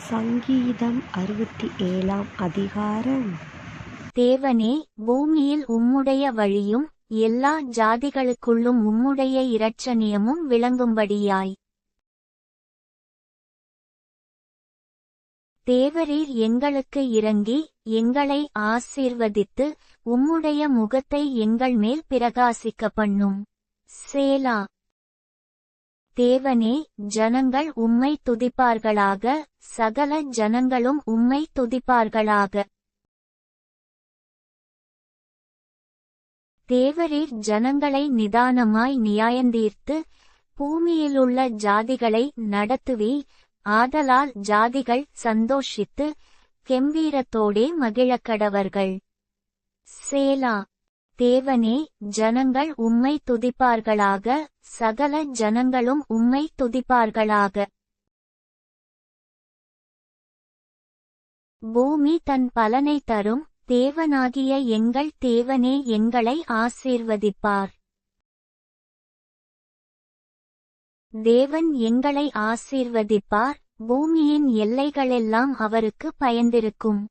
சங்கீதம் 67ஆம் அதிகாரம். தேவனே, பூமியில் உம்முடைய வழியும் எல்லா ஜாதிகளுக்குள்ளும் உம்முடைய இரட்சணியமும் விளங்கும்படியாய். தேவரீர் எங்களுக்கு இரங்கி எங்களை ஆசீர்வதித்து உம்முடைய முகத்தை எங்கள் மேல் பிரகாசிக்க பண்ணும். சேலா. தேவனே, ஜனங்கள் உம்மை துதிப்பார்களாக, சகல ஜனங்களும் உம்மை துதிப்பார்களாக. தேவரீர் ஜனங்களை நிதானமாய் நியாயந்தீர்த்து பூமியிலுள்ள ஜாதிகளை நடத்துவீர். ஆதலால் ஜாதிகள் சந்தோஷித்து கெம்பீரத்தோடே மகிழக்கடவர்கள். சேலா. தேவனே, ஜனங்கள் உம்மை துதிப்பார்களாக, சகல ஜனங்களும் உம்மை துதிப்பார்களாக. பூமி தன் பலனை தரும். தேவனாகிய எங்கள் தேவனே எங்களை ஆசீர்வதிப்பார். தேவன் எங்களை ஆசீர்வதிப்பார். பூமியின் எல்லைகளெல்லாம் அவருக்கு பயந்திருக்கும்.